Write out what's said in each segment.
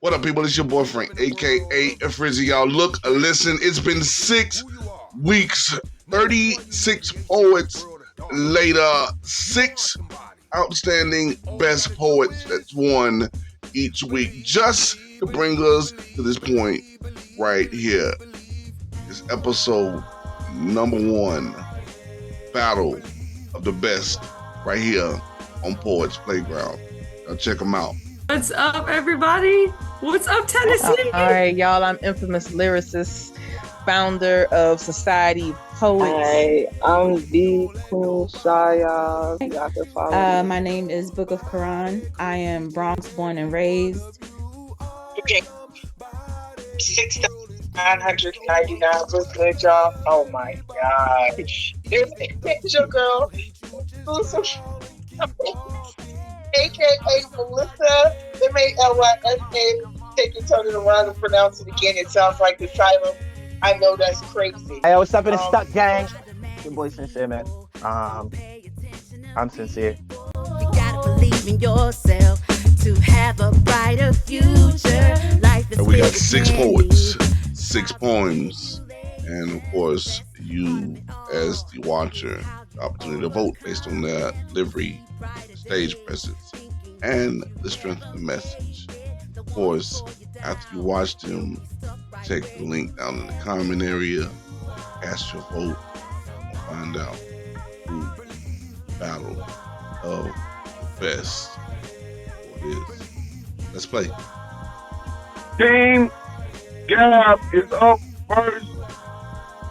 What up, people? It's your boy Frank, aka Frizzy. Y'all look, listen. It's been 6 weeks, 36 poets later, 6 outstanding best poets that's won each week, just to bring us to this point right here. It's episode number 1, Battle of the Best, right here on Poets Playground. Y'all check them out. What's up, everybody? What's up, Tennessee? All right, y'all. I'm infamous lyricist, founder of Society Poets. Hi, I'm the Queen Shaya. Y'all can follow me. My name is Book of Quran. I am Bronx born and raised. Okay. 6,999. What's good, y'all? Oh my gosh. It's your girl, AKA Melissa, MALYSA. Take your turn it around and pronounce it again. It sounds like the title. I know that's crazy. Hey, what's up in the Stuck Gang? Your boy Sincere, man. I'm sincere. You gotta believe in yourself to have a brighter future. Life is we got 6 poets, 6 poems, and of course, you as the watcher, the opportunity to vote based on their delivery, stage presence, and the strength of the message. Of course, after you watch them, check the link down in the comment area, cast your vote, and find out who the battle of the best is. Let's play. Team Gab is up first.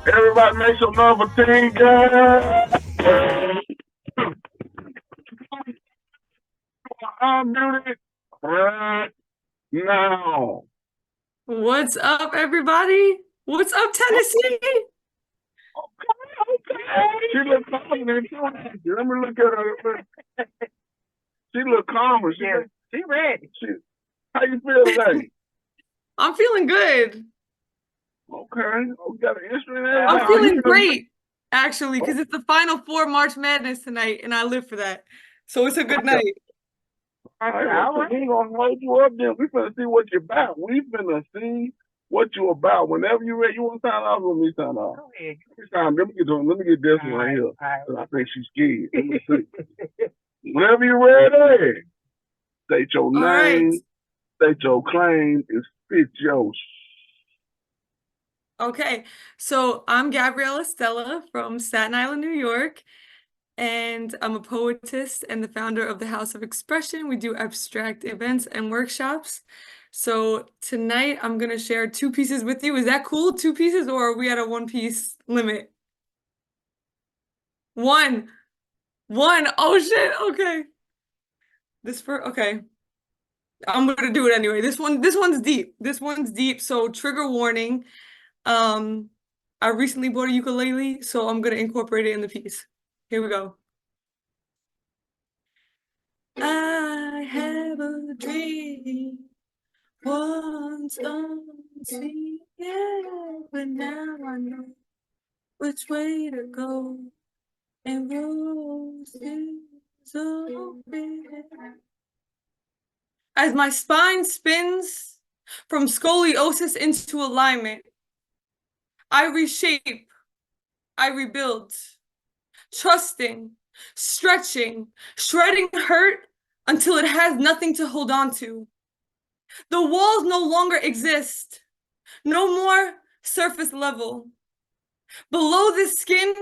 Everybody make some love for Team Gab. I'm doing it right now. What's up, everybody? What's up, Tennessee? Okay. She look confident. Let me look at her. She look calmer. She ready. How you feel today? I'm feeling good. Okay. We got an instrument. I'm feeling great, actually, because it's the final 4 March Madness tonight, and I live for that. So it's a good night. All right. We ain't gonna hold you up then. We finna see what you're about. We finna see what you're about. Whenever you're ready, you want to sign off with me, sign off. Let me get this one right here. I think she's scared. Let me see. Whenever you're ready, state your name, state your claim, and spit your. Okay, so I'm Gabriella Stella from Staten Island, New York, and I'm a poetess and the founder of the House of Expression. We do abstract events and workshops. So tonight I'm gonna share 2 pieces with you. Is that cool? 2 pieces, or are we at a 1-piece limit? 1. Oh shit, okay. Okay. I'm gonna do it anyway. This one's deep. This one's deep, so trigger warning. I recently bought a ukulele, so I'm gonna incorporate it in the piece. Here we go. I have a dream, once unseen, yeah, but now I know which way to go, and roses open. As my spine spins from scoliosis into alignment, I reshape, I rebuild, trusting, stretching, shredding hurt until it has nothing to hold on to. The walls no longer exist, no more surface level. Below this skin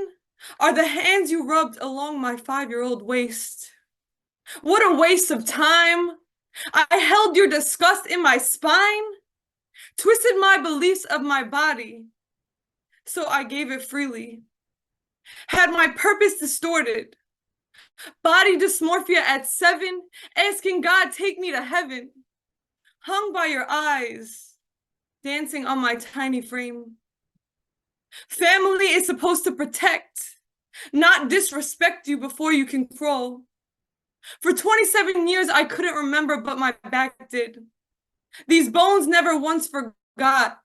are the hands you rubbed along my 5-year-old waist. What a waste of time. I held your disgust in my spine, twisted my beliefs of my body, so I gave it freely. Had my purpose distorted, body dysmorphia at 7, asking God take me to heaven. Hung by your eyes, dancing on my tiny frame. Family is supposed to protect, not disrespect you before you can crawl. For 27 years, I couldn't remember, but my back did. These bones never once forgot.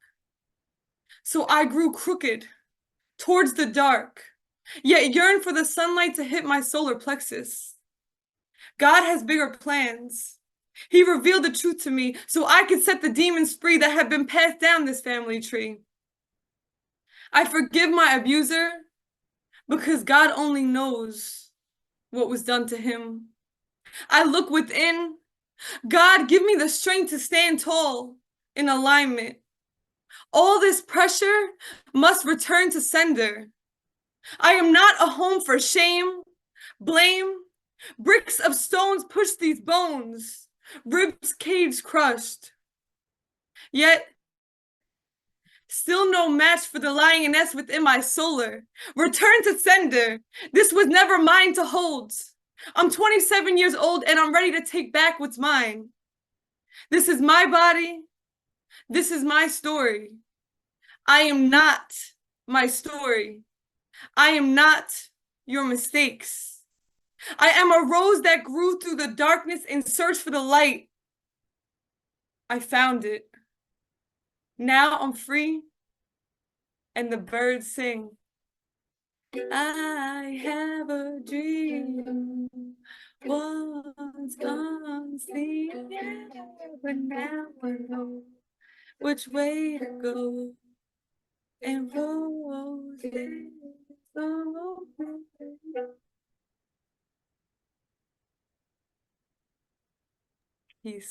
So I grew crooked towards the dark, yet yearned for the sunlight to hit my solar plexus. God has bigger plans. He revealed the truth to me so I could set the demons free that have been passed down this family tree. I forgive my abuser because God only knows what was done to him. I look within. God, give me the strength to stand tall in alignment. All this pressure must return to sender. I am not a home for shame, blame. Bricks of stones push these bones, ribs cage crushed. Yet, still no match for the lioness within my solar. Return to sender. This was never mine to hold. I'm 27 years old and I'm ready to take back what's mine. This is my body. This is my story. I am not my story. I am not your mistakes. I am a rose that grew through the darkness in search for the light. I found it. Now I'm free and the birds sing. I have a dream once unseen, but now I know which way to go. And roses all over. Peace.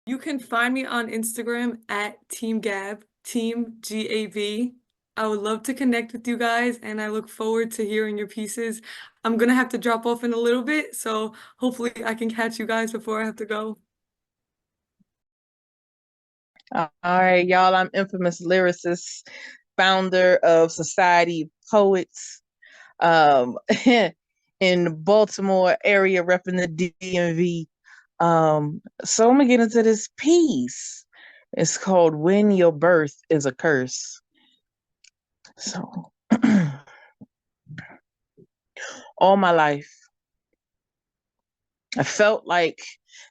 You can find me on Instagram at Team Gab, Team GAB. I would love to connect with you guys and I look forward to hearing your pieces. I'm gonna have to drop off in a little bit, so hopefully I can catch you guys before I have to go. All right, y'all. I'm infamous lyricist, founder of Society of Poets, in the Baltimore area, repping the DMV. So I'm gonna get into this piece. It's called "When Your Birth Is a Curse." So, all my life, I felt like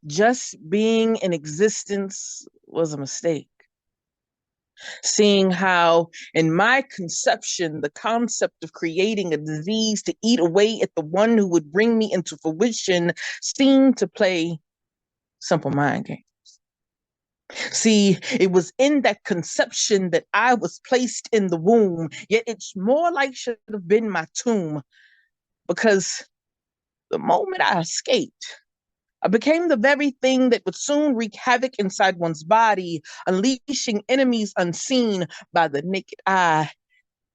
just being in existence was a mistake. Seeing how, in my conception, the concept of creating a disease to eat away at the one who would bring me into fruition seemed to play simple mind games. See, it was in that conception that I was placed in the womb, yet it's more like should have been my tomb, because the moment I escaped, I became the very thing that would soon wreak havoc inside one's body, unleashing enemies unseen by the naked eye.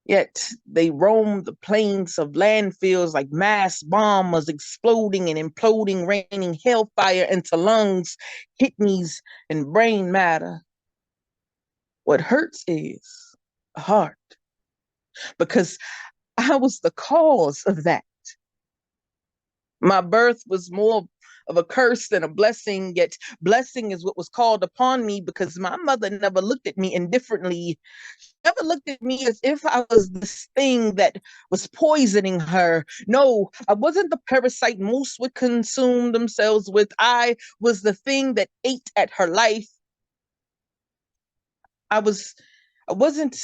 Yet they roamed the plains of landfills like mass bombs exploding and imploding, raining hellfire into lungs, kidneys, and brain matter. What hurts is the heart, because I was the cause of that. My birth was more of a curse than a blessing, yet blessing is what was called upon me because my mother never looked at me indifferently. Never looked at me as if I was this thing that was poisoning her. No, I wasn't the parasite moose would consume themselves with. I was the thing that ate at her life. I wasn't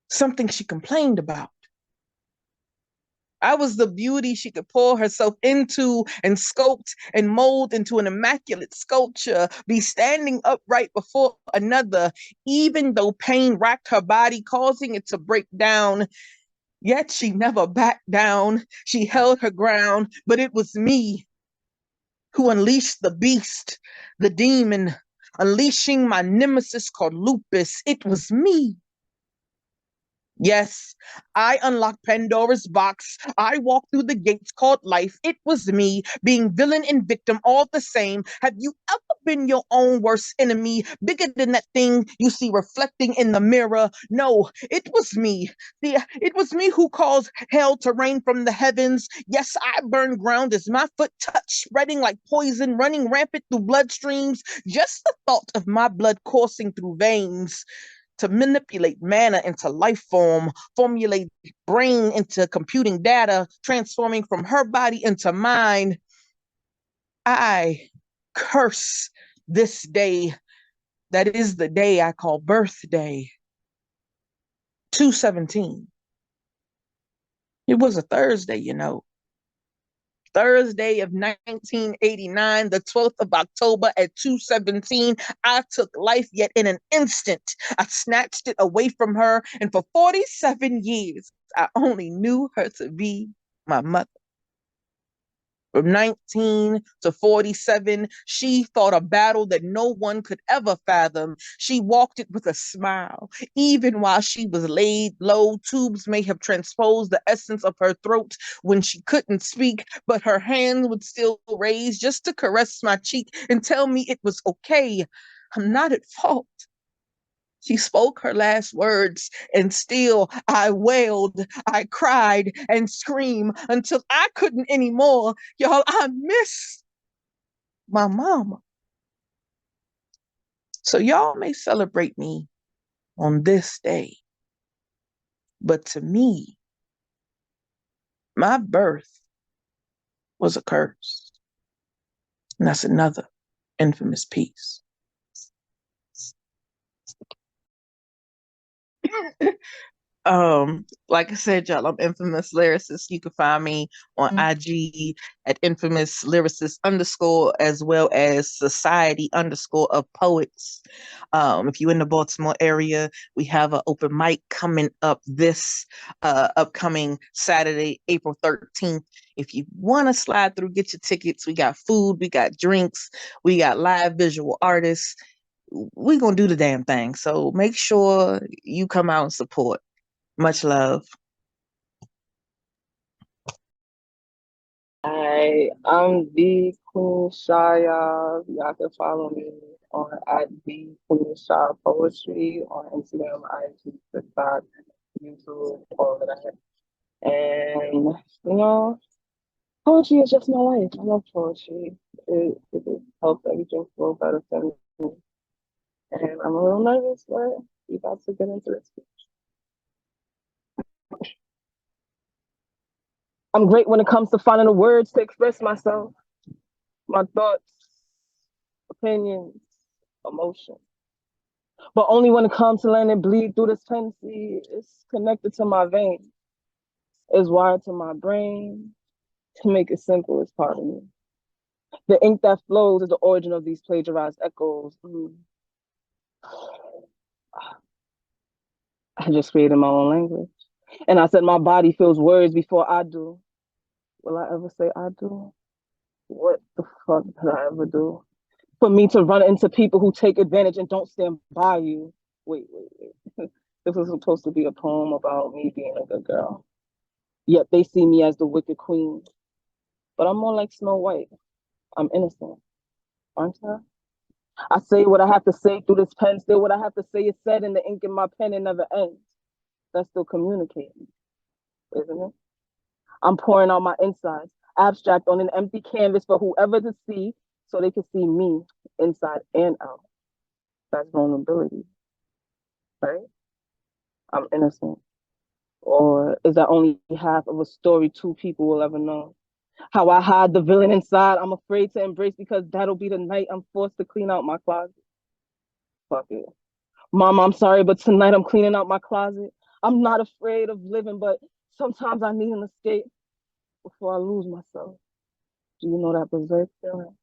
something she complained about. I was the beauty she could pour herself into and sculpt and mold into an immaculate sculpture, be standing upright before another, even though pain racked her body, causing it to break down. Yet she never backed down. She held her ground, but it was me who unleashed the beast, the demon, unleashing my nemesis called lupus. It was me. Yes, I unlocked Pandora's box. I walked through the gates called life. It was me, being villain and victim all the same. Have you ever been your own worst enemy, bigger than that thing you see reflecting in the mirror? No, it was me. It was me who caused hell to rain from the heavens. Yes, I burned ground as my foot touched, spreading like poison, running rampant through bloodstreams. Just the thought of my blood coursing through veins to manipulate matter into life form, formulate brain into computing data, transforming from her body into mine. I curse this day that is the day I call birthday. 2/17. It was a Thursday, you know. Thursday of 1989, the 12th of October at 2:17, I took life, yet in an instant, I snatched it away from her, and for 47 years, I only knew her to be my mother. From 19 to 47, she fought a battle that no one could ever fathom. She walked it with a smile. Even while she was laid low, tubes may have transposed the essence of her throat when she couldn't speak, but her hand would still raise just to caress my cheek and tell me it was okay. I'm not at fault. She spoke her last words, and still I wailed, I cried and screamed until I couldn't anymore. Y'all, I miss my mama. So y'all may celebrate me on this day, but to me, my birth was a curse. And that's another infamous piece. Like I said, y'all, I'm infamous lyricist. You can find me on IG at infamous lyricist _ as well as society _ of poets. If you're in the Baltimore area, we have an open mic coming up this upcoming Saturday, April 13th. If you want to slide through, get your tickets. We got food, we got drinks, we got live visual artists. We're going to do the damn thing. So make sure you come out and support. Much love. I'm the Queen Shy, y'all. Y'all can follow me on at the Queen Shy Poetry on Instagram, IG, TikTok, YouTube, all of that. And poetry is just my life. I love poetry. It helps everything flow better for me. And I'm a little nervous, but we about to get into this. I'm great when it comes to finding the words to express myself, my thoughts, opinions, emotions. But only when it comes to letting it bleed through this pen, see, it's connected to my veins. It's wired to my brain. To make it simple, it's part of me. The ink that flows is the origin of these plagiarized echoes. I just created my own language. And I said my body feels words before I do. Will I ever say I do? What the fuck did I ever do? For me to run into people who take advantage and don't stand by you. Wait. This was supposed to be a poem about me being a good girl. Yet they see me as the wicked queen. But I'm more like Snow White. I'm innocent, aren't I? I say what I have to say through this pen. Still what I have to say is said in the ink in my pen. It never ends. That's still communicating, isn't it? I'm pouring out my insides, abstract on an empty canvas for whoever to see so they can see me inside and out. That's vulnerability, right? I'm innocent. Or is that only half of a story two people will ever know? How I hide the villain inside, I'm afraid to embrace because that'll be the night I'm forced to clean out my closet. Fuck it. Mom, I'm sorry, but tonight I'm cleaning out my closet. I'm not afraid of living, but sometimes I need an escape before I lose myself. Do you know that berserk feeling?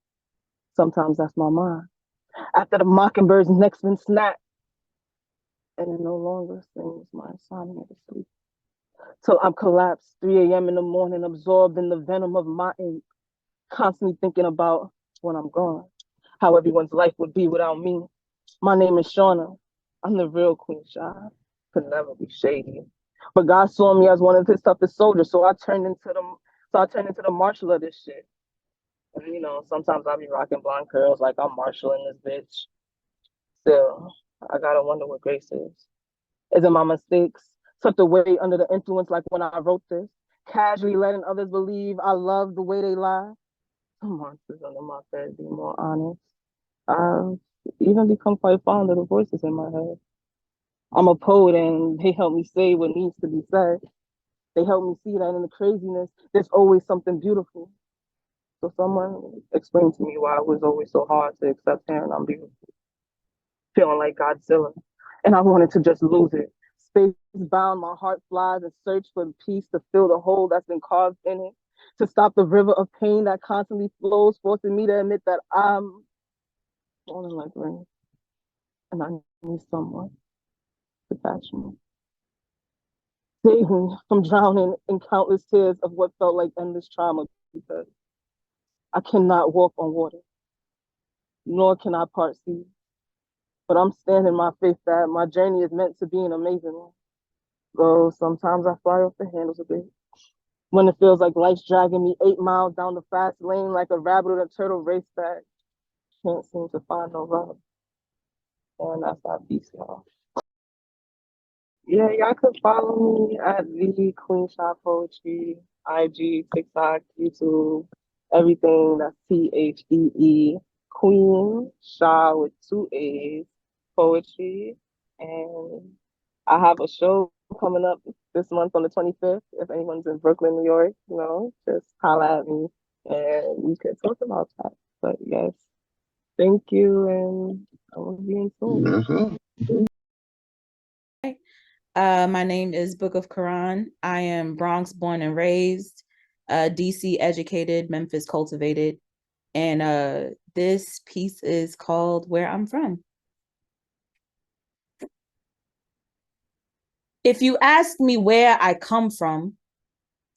Sometimes that's my mind. After the mockingbird's neck's been snapped, and it no longer sings my assignment to sleep. Till I'm collapsed, 3 a.m. in the morning, absorbed in the venom of my ink, constantly thinking about when I'm gone, how everyone's life would be without me. My name is Shauna. I'm the real Queen Shy. Could never be shady. But God saw me as one of his toughest soldiers, so I turned into the marshal of this shit. And sometimes I be rocking blonde curls like I'm marshaling this bitch. Still, I gotta wonder what grace is. Is it my mistakes tucked away under the influence like when I wrote this? Casually letting others believe I love the way they lie? Some monsters under my bed, be more honest. I've even become quite fond of the voices in my head. I'm a poet and they help me say what needs to be said. They help me see that in the craziness, there's always something beautiful. So someone explained to me why it was always so hard to accept hearing I'm beautiful. Feeling like Godzilla. And I wanted to just lose it. Space bound, my heart flies and search for the peace to fill the hole that's been carved in it. to stop the river of pain that constantly flows, forcing me to admit that I'm falling like rain, and I need someone to catch me. Save me from drowning in countless tears of what felt like endless trauma, because I cannot walk on water, nor can I part seas. But I'm standing my faith that my journey is meant to be an amazing one. Though sometimes I fly off the handles a bit. When it feels like life's dragging me 8 miles down the fast lane like a rabbit in a turtle race that can't seem to find no rub. And that's that piece, y'all. Yeah, y'all could follow me at the Queen Shot Poetry, IG, TikTok, YouTube, everything that's THEE, Queen Shah with 2 A's, Poetry. And I have a show coming up this month on the 25th. If anyone's in Brooklyn, New York, just holla at me and we could talk about that. But yes, thank you, and I will be in soon. My name is Book of Quran. I am Bronx born and raised, DC educated, Memphis cultivated. And this piece is called Where I'm From. If you ask me where I come from,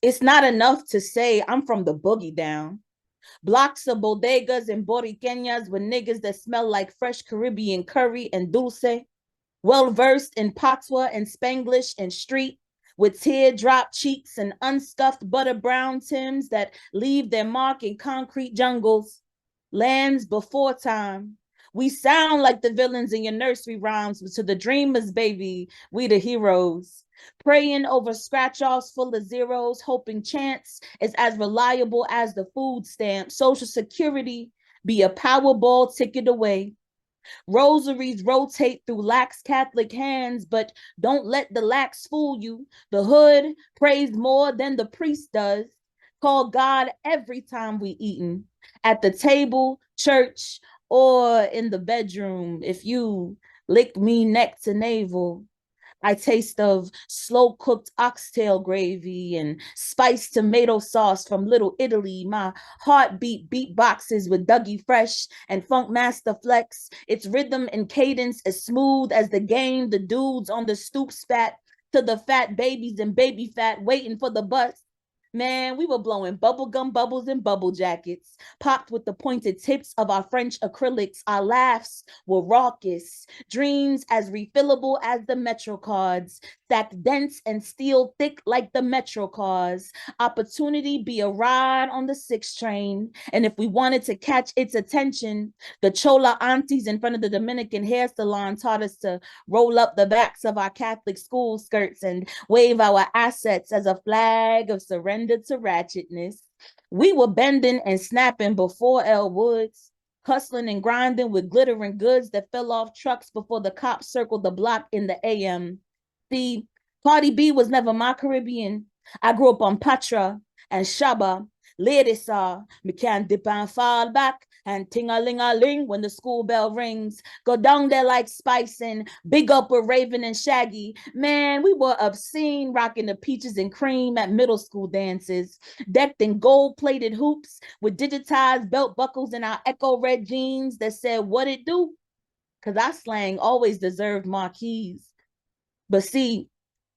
it's not enough to say I'm from the boogie down. Blocks of bodegas and boriqueñas with niggas that smell like fresh Caribbean curry and dulce. Well-versed in patois and Spanglish and street, with teardrop cheeks and unscuffed butter brown Tims that leave their mark in concrete jungles. Lands before time. We sound like the villains in your nursery rhymes, but to the dreamers, baby, we the heroes. Praying over scratch-offs full of zeros, hoping chance is as reliable as the food stamp. Social Security be a Powerball ticket away. Rosaries rotate through lax Catholic hands, but don't let the lax fool you. The hood prays more than the priest does. Call God every time we eatin'. At the table, church, or in the bedroom. If you lick me neck to navel, I taste of slow-cooked oxtail gravy and spiced tomato sauce from Little Italy. My heartbeat beatboxes with Dougie Fresh and Funk Master Flex. Its rhythm and cadence as smooth as the game the dudes on the stoop spat to the fat babies and baby fat waiting for the bus. Man, we were blowing bubblegum bubbles in bubble jackets, popped with the pointed tips of our French acrylics. Our laughs were raucous, dreams as refillable as the Metro cards, stacked dense and steel thick like the Metro cars. Opportunity be a ride on the 6 train. And if we wanted to catch its attention, the Chola aunties in front of the Dominican hair salon taught us to roll up the backs of our Catholic school skirts and wave our assets as a flag of surrender to ratchetness. We were bending and snapping before Elle Woods, hustling and grinding with glittering goods that fell off trucks before the cops circled the block in the AM. See, Cardi B was never my Caribbean. I grew up on Patra and Shaba. Ladies saw me can't dip and fall back and ting-a-ling-a-ling when the school bell rings. Go down there like spicing, big up with Raven and Shaggy. Man, we were obscene, rocking the peaches and cream at middle school dances, decked in gold-plated hoops with digitized belt buckles in our Echo red jeans that said, what it do? Because our slang always deserved marquees. But see,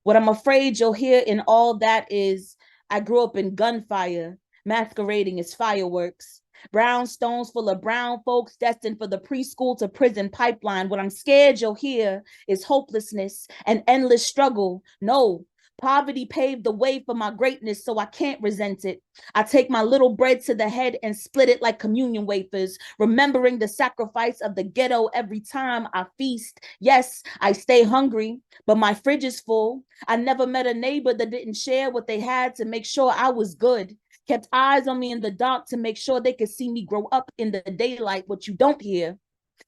what I'm afraid you'll hear in all that is, I grew up in gunfire, masquerading as fireworks. Brownstones full of brown folks destined for the preschool to prison pipeline. What I'm scared you'll hear is hopelessness and endless struggle. No, poverty paved the way for my greatness, so I can't resent it. I take my little bread to the head and split it like communion wafers, remembering the sacrifice of the ghetto every time I feast. Yes, I stay hungry, but my fridge is full. I never met a neighbor that didn't share what they had to make sure I was good. Kept eyes on me in the dark to make sure they could see me grow up in the daylight. What you don't hear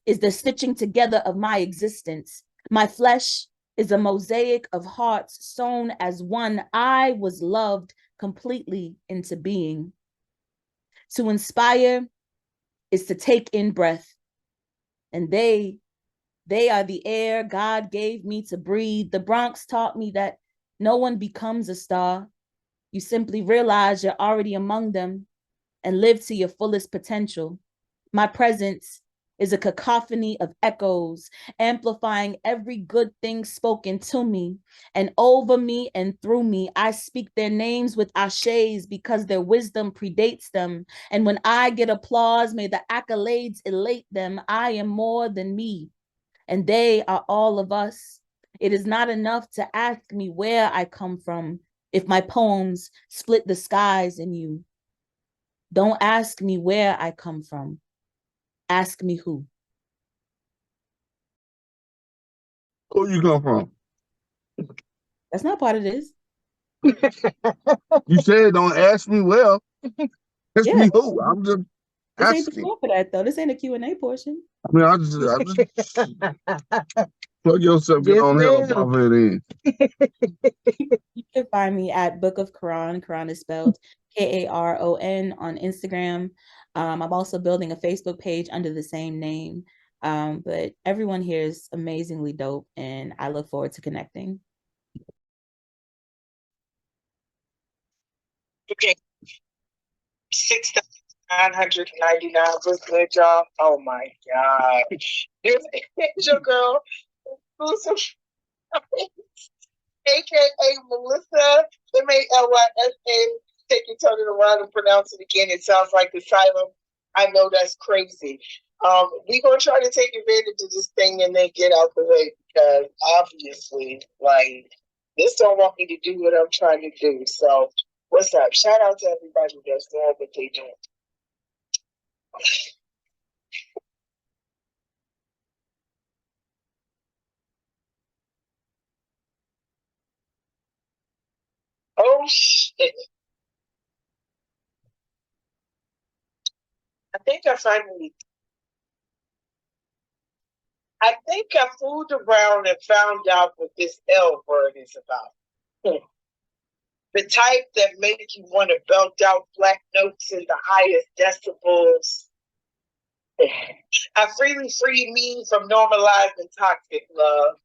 is the stitching together of my existence. My flesh is a mosaic of hearts sewn as one. I was loved completely into being. To inspire is to take in breath. And they are the air God gave me to breathe. The Bronx taught me that no one becomes a star. You simply realize you're already among them and live to your fullest potential. My presence is a cacophony of echoes, amplifying every good thing spoken to me and over me and through me. I speak their names with ashes because their wisdom predates them. And when I get applause, may the accolades elate them. I am more than me, and they are all of us. It is not enough to ask me where I come from if my poems split the skies in you. Don't ask me where I come from. Ask me who. Where you come from? That's not part of this. You said don't ask me where. Ask Yeah. me who. I'm just This ain't the asking. part for that though. This ain't a Q&A portion. I mean, I just plug yourself, get on here off it in. You can find me at Book of Quran. Quran is spelled Karon on Instagram. I'm also building a Facebook page under the same name. But everyone here is amazingly dope, and I look forward to connecting. Okay. 6,999 was good, y'all. Oh my God. Here's your girl, exclusive, aka Melissa, Malysa. Take your turn it around and pronounce it again. It sounds like asylum. I know that's crazy. We're gonna try to take advantage of this thing and then get out the way, because obviously, like, this don't want me to do what I'm trying to do. So what's up? Shout out to everybody that's doing what they doing. Oh shit. I think I fooled around and found out what this L word is about. The type that make you want to belt out black notes in the highest decibels. I freely free me from normalizing toxic love.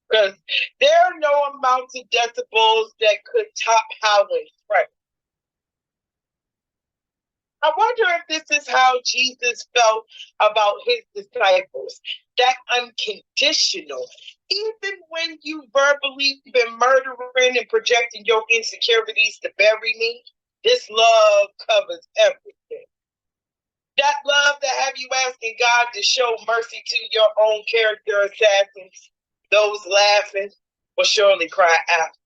Because there are no amounts of decibels that could top Howland's friend. I wonder if this is how Jesus felt about his disciples. That unconditional. Even when you verbally been murdering and projecting your insecurities to bury me, this love covers everything. That love that have you asking God to show mercy to your own character assassins. Those laughing will surely cry after.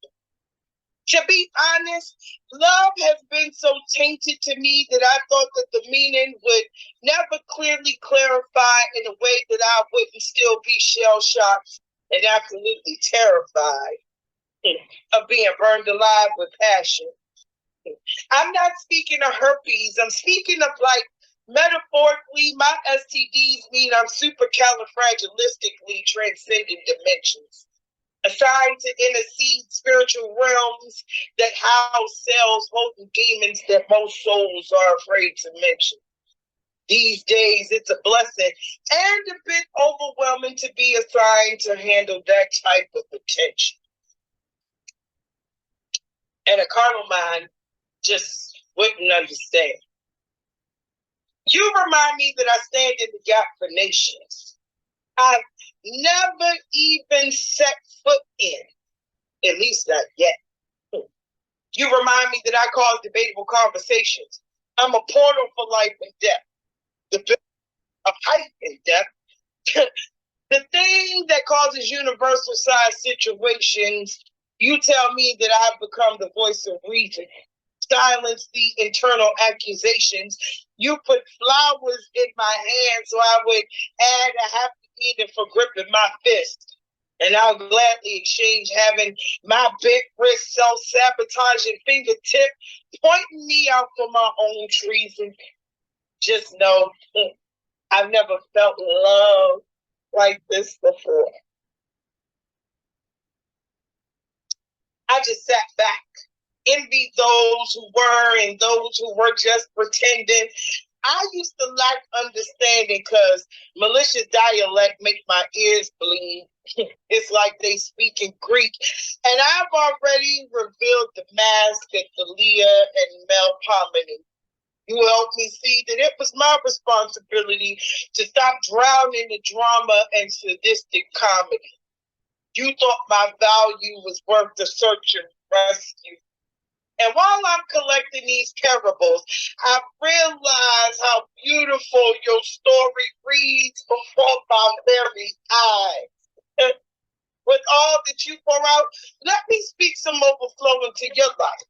To be honest, love has been so tainted to me that I thought that the meaning would never clearly clarify in a way that I wouldn't still be shell-shocked and absolutely terrified of being burned alive with passion. I'm not speaking of herpes. I'm speaking of, like, metaphorically, my STDs mean I'm supercalifragilistically transcending dimensions. Assigned to intercede spiritual realms that house cells holding demons that most souls are afraid to mention. These days, it's a blessing and a bit overwhelming to be assigned to handle that type of attention. And a carnal mind just wouldn't understand. You remind me that I stand in the gap for nations. I've never even set foot in, at least not yet. You remind me that I cause debatable conversations. I'm a portal for life and death. The bit of height and depth. The thing that causes universal size situations, you tell me that I've become the voice of reason. Silence the internal accusations. You put flowers in my hand so I would add a happy meaning for gripping my fist. And I'll gladly exchange having my big wrist self-sabotaging fingertip pointing me out for my own treason. Just know I've never felt love like this before. I just sat back, envied those who were and those who were just pretending, I used to lack understanding because malicious dialect make my ears bleed. It's like they speak in Greek. And I've already revealed the mask at Thalia and Mel Pomini. You helped me see that it was my responsibility to stop drowning the drama and sadistic comedy. You thought my value was worth the search and rescue. And while I'm collecting these terribles, I realize how beautiful your story reads before my very eyes. With all that you pour out, let me speak some overflow into your life.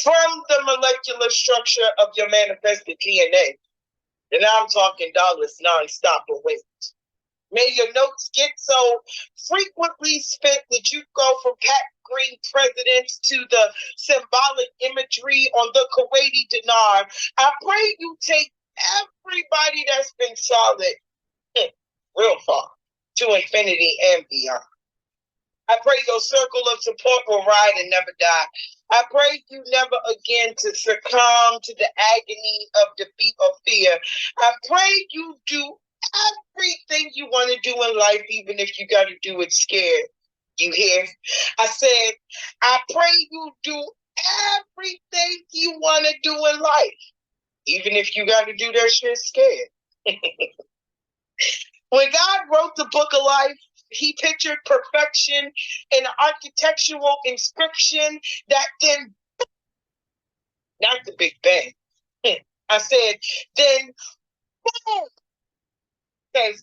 From the molecular structure of your manifested DNA, and I'm talking dollars nonstop away. May your notes get so frequently spent that you go from Pat Green presidents to the symbolic imagery on the Kuwaiti dinar. I pray you take everybody that's been solid real far to infinity and beyond. I pray your circle of support will ride and never die. I pray you never again to succumb to the agony of defeat or fear. I pray you do everything you want to do in life, even if you got to do it scared. You hear? I said, I pray you do everything you want to do in life, even if you got to do that shit scared. When God wrote the book of life, he pictured perfection in an architectural inscription that then, not the Big Bang. I said, then, boom, because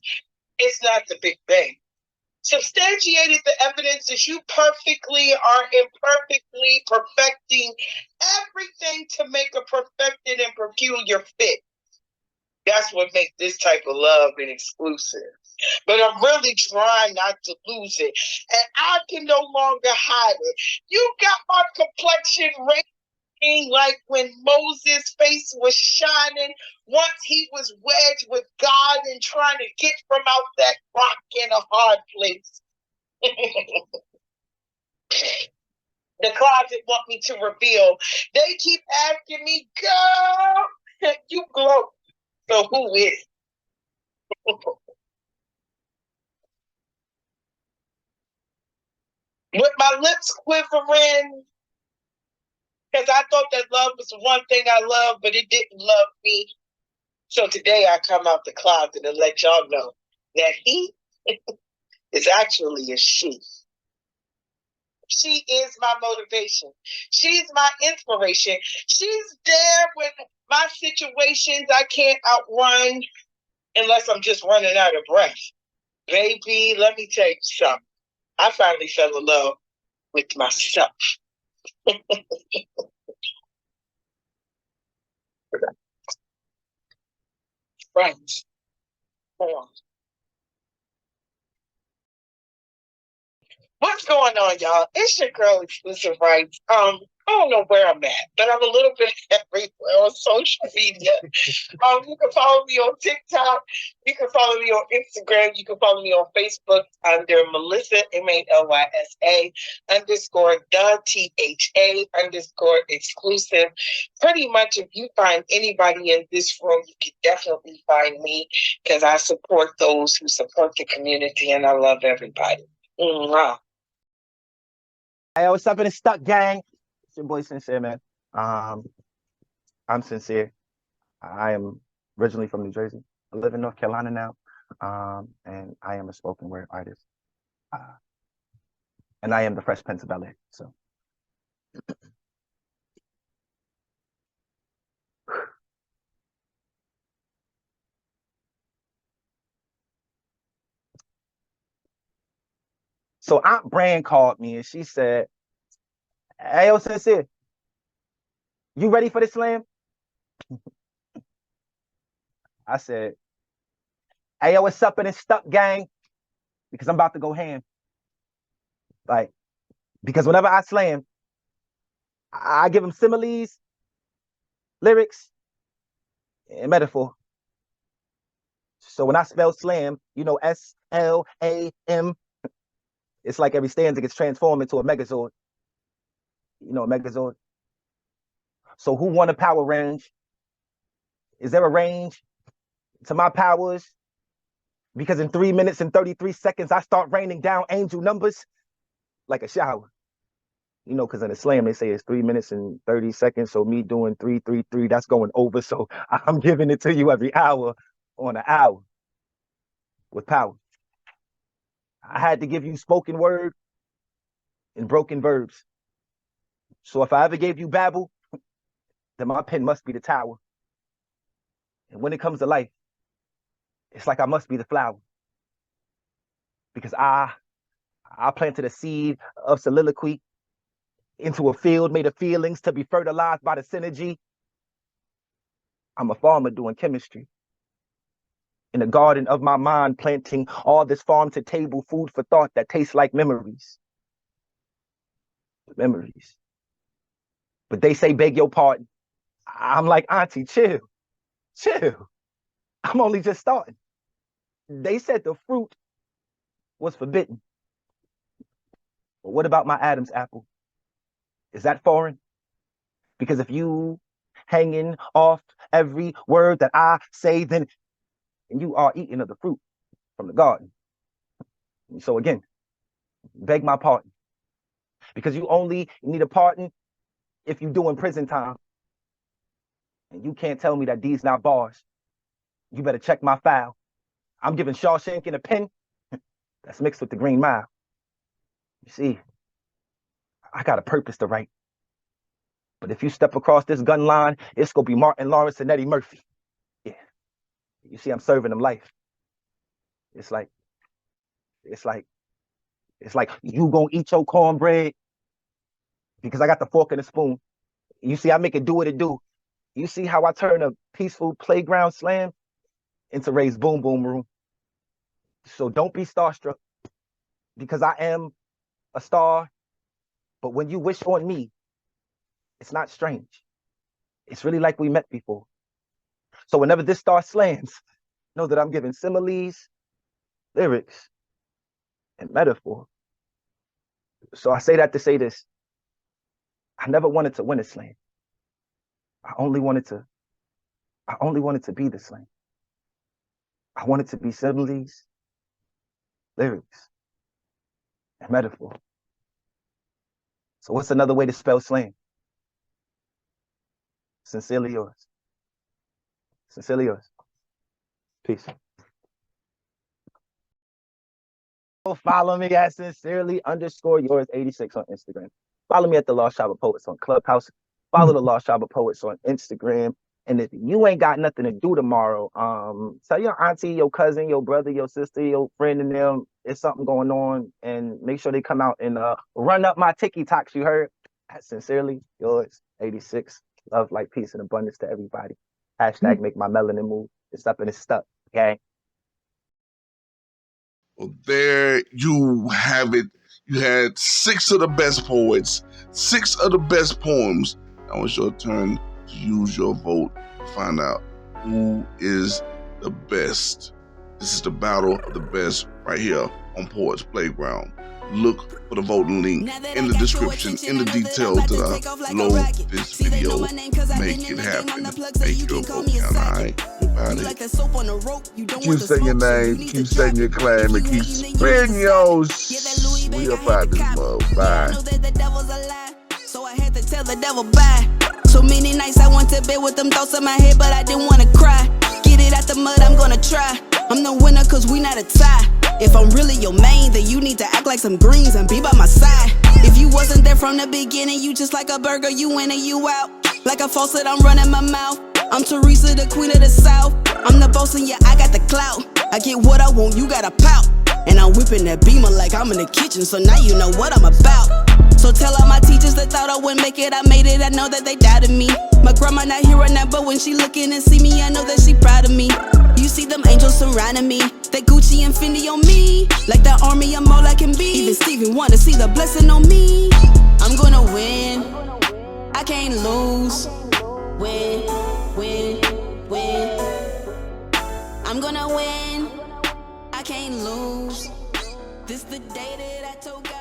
it's not the Big Bang. Substantiated the evidence that you perfectly are imperfectly perfecting everything to make a perfected and peculiar fit. That's what makes this type of love an exclusive. But I'm really trying not to lose it. And I can no longer hide it. You got my complexion radiating like when Moses' face was shining once he was wedged with God and trying to get from out that rock in a hard place. The closet want me to reveal. They keep asking me, girl, you glow. So who is? With my lips quivering, because I thought that love was the one thing I loved, but it didn't love me. So today I come out the closet and let y'all know that he is actually a she. She is my motivation. She's my inspiration. She's there when my situations I can't outrun unless I'm just running out of breath. Baby, let me tell you something. I finally fell in love with myself. Right. What's going on, y'all? It's your girl, Exclusive Rights. I don't know where I'm at, but I'm a little bit everywhere on social media. You can follow me on TikTok. You can follow me on Instagram. You can follow me on Facebook under Melissa, MALYSA _ THA _ exclusive. Pretty much, if you find anybody in this room, you can definitely find me because I support those who support the community and I love everybody. Mwah. Hey, what's up in the Stuck Gang? It's your boy Sincere, man. I'm Sincere. I am originally from New Jersey. I live in North Carolina now. And I am a spoken word artist. And I am the Fresh Prince of Bel-Air. So Aunt Bran called me and she said, hey, yo, Sincere, you ready for the slam? I said, hey, yo, what's up in the Stuck Gang? Because I'm about to go ham. Like, because whenever I slam, I give them similes, lyrics, and metaphor. So when I spell slam, you know, SLAM, it's like every stanza gets transformed into a megazord. You know, a megazord. So who won a power range? Is there a range to my powers? Because in 3 minutes and 33 seconds, I start raining down angel numbers like a shower. You know, because in the slam, they say it's 3 minutes and 30 seconds. So me doing 333, that's going over. So I'm giving it to you every hour on an hour with power. I had to give you spoken word and broken verbs. So if I ever gave you babble, then my pen must be the tower. And when it comes to life, it's like I must be the flower. Because I planted a seed of soliloquy into a field made of feelings to be fertilized by the synergy. I'm a farmer doing chemistry. In the garden of my mind, planting all this farm to table food for thought that tastes like memories. Memories. But they say, beg your pardon. I'm like, auntie, chill. I'm only just starting. They said the fruit was forbidden. But what about my Adam's apple? Is that foreign? Because if you hanging off every word that I say, then you are eating of the fruit from the garden. And so again, beg my pardon. Because you only need a pardon if you doing prison time. And you can't tell me that these not bars. You better check my file. I'm giving Shawshank in a pen that's mixed with the Green Mile. You see, I got a purpose to write. But if you step across this gun line, it's gonna be Martin Lawrence and Eddie Murphy. Yeah. You see, I'm serving them life. It's like you gonna eat your cornbread because I got the fork and the spoon. You see, I make it do what it do. You see how I turn a peaceful playground slam into Ray's boom boom room. So don't be starstruck because I am a star. But when you wish on me, it's not strange. It's really like we met before. So whenever this star slams, know that I'm giving similes, lyrics, and metaphor. So I say that to say this. I never wanted to win a slam. I only wanted to be the slam. I wanted to be similes, lyrics, and metaphor. So what's another way to spell slam? Sincerely yours. Sincerely yours. Peace. Follow me at sincerely_yours86 on Instagram. Follow me at the Lost Tribe of Poets on Clubhouse. Follow the Lost Tribe of Poets on Instagram. And if you ain't got nothing to do tomorrow, tell your auntie, your cousin, your brother, your sister, your friend, and them there's something going on, and make sure they come out and run up my TikToks. You heard? At Sincerely Yours 86. Love, light, peace, and abundance to everybody. Hashtag make my melanin move. It's up and it's stuck. Okay. Well, there you have it. You had 6 of the best poets, 6 of the best poems. Now it's your turn to use your vote to find out who is the best. This is the battle of the best right here on Poets Playground. Look for the voting link in the description, in the details that are below this video. Make it happen. Make your vote count. Alright, about it. Keep saying your name, keep saying your claim, and keep spreading yours. We up out this mug. Bye. So I had to tell the devil bye. So many nights I went to bed with them thoughts in my head, but I didn't want to cry. Get it out the mud, I'm gonna try. I'm the winner cause we not a tie. If I'm really your main, then you need to act like some greens and be by my side. If you wasn't there from the beginning, you just like a burger, you in and you out. Like a faucet, I'm running my mouth. I'm Teresa, the queen of the South. I'm the boss and yeah, I got the clout. I get what I want, you gotta pout. And I'm whipping that beamer like I'm in the kitchen, so now you know what I'm about. So tell all my teachers that thought I wouldn't make it, I made it, I know that they doubted me. My grandma not here right now, but when she looking and see me, I know that she proud of me. You see them angels surrounding me, they Gucci and Fendi on me. Like that army, I'm all I can be. Even Steven wanna see the blessing on me. I'm gonna win, I can't lose. Win, win, win. I'm gonna win, I can't lose. This the day that I told God.